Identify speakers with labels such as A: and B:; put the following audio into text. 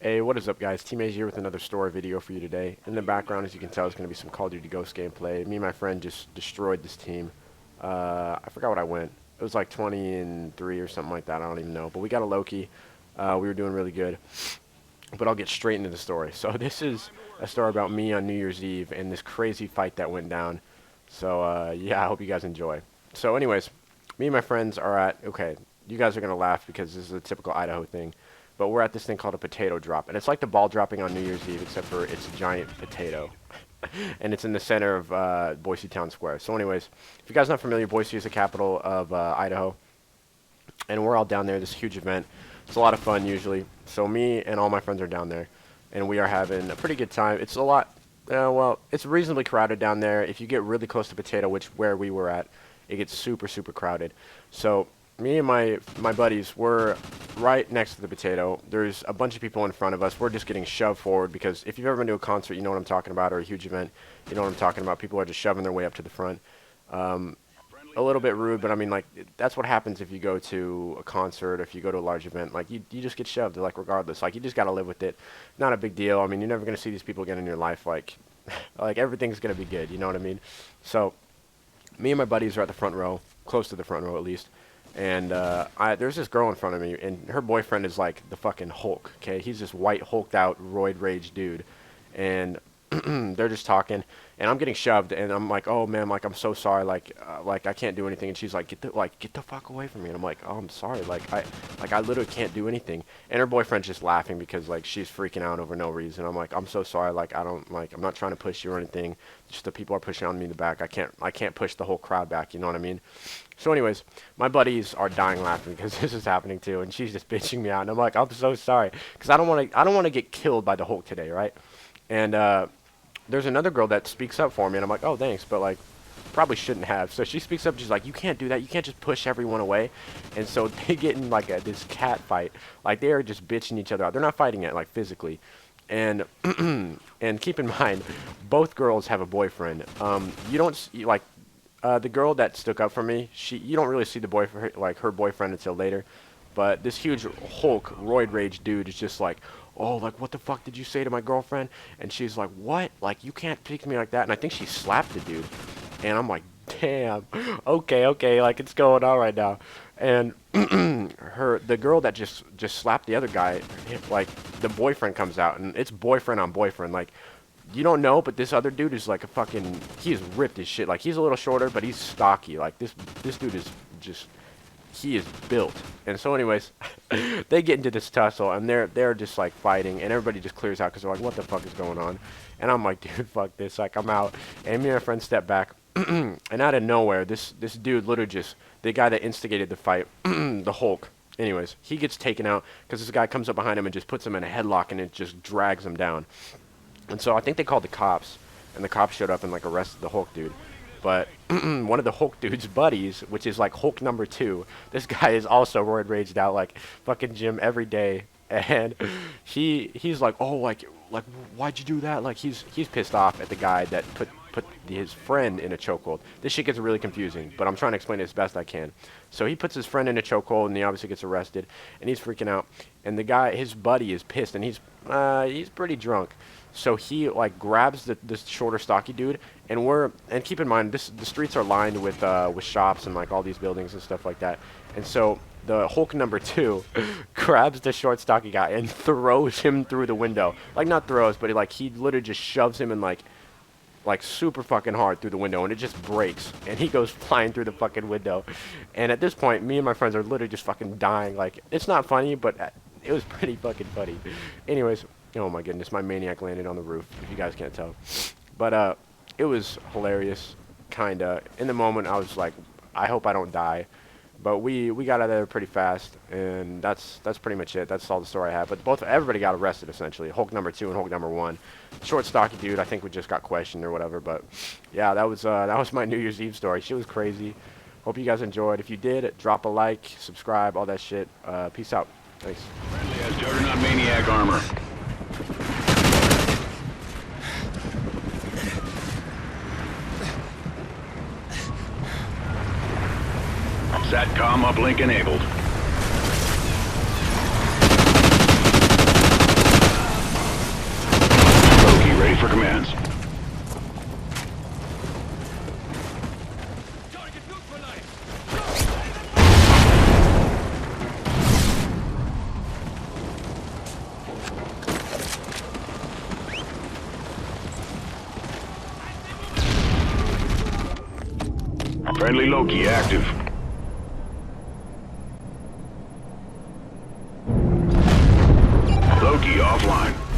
A: Hey, what is up, guys? TeamAsia here with another story video for you today. In the background, as you can tell, is going to be some Call of Duty Ghost gameplay. Me and my friend just destroyed this team. I forgot what I went. It was like 20-3 or something like that. I don't even know. But we got a Loki. We were doing really good. But I'll get straight into the story. So this is a story about me on New Year's Eve and this crazy fight that went down. So yeah, I hope you guys enjoy. So anyways, me and my friends are at, okay, you guys are going to laugh because this is a typical Idaho thing. But we're at this thing called a potato drop. And it's like the ball dropping on New Year's Eve, except for it's a giant potato. And it's in the center of Boise Town Square. So anyways, if you guys are not familiar, Boise is the capital of Idaho. And we're all down there, this huge event. It's a lot of fun usually. So me and all my friends are down there. And we are having a pretty good time. It's a lot, well, it's reasonably crowded down there. If you get really close to potato, which where we were at, it gets super, super crowded. So me and my buddies were right next to the potato. There's a bunch of people in front of us. We're just getting shoved forward because if you've ever been to a concert, you know what I'm talking about, or a huge event, you know what I'm talking about. People are just shoving their way up to the front. A little bit rude, but I mean, like, that's what happens if you go to a concert, or if you go to a large event. Like, you just get shoved, like, regardless. Like, you just got to live with it. Not a big deal. I mean, you're never going to see these people again in your life. Like, like everything's going to be good, you know what I mean? So me and my buddies are at the front row, close to the front row at least. And there's this girl in front of me, and her boyfriend is like the fucking Hulk, okay? He's this white, hulked out, roid rage dude. And they're just talking, and I'm getting shoved, and I'm like, oh man, like, I'm so sorry, like I can't do anything. And she's like, get the fuck away from me. And I'm like, oh, I'm sorry, I literally can't do anything. And her boyfriend's just laughing because like she's freaking out over no reason. I'm like, I'm so sorry, like, I'm not trying to push you or anything. Just the people are pushing on me in the back. I can't push the whole crowd back, you know what I mean? So anyways, my buddies are dying laughing because this is happening too, and she's just bitching me out, and I'm like, I'm so sorry, because I don't want to get killed by the Hulk today, right? And there's another girl that speaks up for me, and I'm like, oh, thanks, but like, probably shouldn't have. So she speaks up, she's like, you can't do that, you can't just push everyone away. And so they get in like this cat fight, like they are just bitching each other out. They're not fighting it like physically. And and keep in mind, both girls have a boyfriend. You don't like the girl that stuck up for me. You don't really see the boyfriend, like her boyfriend, until later. But this huge Hulk roid rage dude is just like, oh, like, what the fuck did you say to my girlfriend? And she's like, what? Like, you can't speak to me like that. And I think she slapped the dude. And I'm like, damn, okay, like, it's going on right now. And the girl that just slapped the other guy, like, the boyfriend comes out, and it's boyfriend on boyfriend. Like, you don't know, but this other dude is like a fucking, he is ripped as shit. Like, he's a little shorter, but he's stocky. Like, this dude is just, he is built. And so anyways, they get into this tussle, and they're just like fighting, and everybody just clears out because they're like, what the fuck is going on? And I'm like, dude, fuck this, like, I'm out. And me and my friend step back, and out of nowhere, this dude literally just, the guy that instigated the fight, the Hulk, anyways, he gets taken out because this guy comes up behind him and just puts him in a headlock, and it just drags him down. And so I think they called the cops, and the cops showed up and like arrested the Hulk dude. But one of the Hulk dude's buddies, which is like Hulk number 2, this guy is also roid raged out like fucking gym every day, and he's like, oh, like why'd you do that? Like, he's pissed off at the guy that put his friend in a chokehold. This shit gets really confusing, but I'm trying to explain it as best I can. So he puts his friend in a chokehold, and he obviously gets arrested, and he's freaking out. And the guy, his buddy, is pissed, and he's pretty drunk. So he like grabs this shorter, stocky dude, and keep in mind, the streets are lined with shops and like all these buildings and stuff like that. And so the Hulk number 2 grabs the short, stocky guy and throws him through the window. Like, not throws, but he literally just shoves him in like super fucking hard through the window, and it just breaks, and he goes flying through the fucking window. And at this point, me and my friends are literally just fucking dying. Like, it's not funny, but it was pretty fucking funny. Anyways, oh my goodness, my maniac landed on the roof, if you guys can't tell. But it was hilarious, kinda. In the moment, I was like, I hope I don't die. But we got out of there pretty fast, and that's pretty much it. That's all the story I have. But everybody got arrested, essentially. Hulk number 2 and Hulk number 1. Short, stocky dude, I think we just got questioned or whatever. But yeah, that was my New Year's Eve story. She was crazy. Hope you guys enjoyed. If you did, drop a like, subscribe, all that shit. Peace out. Thanks.
B: Friendly has Juggernaut Maniac armor. SATCOM uplink enabled. hands. Friendly Loki active. Loki offline.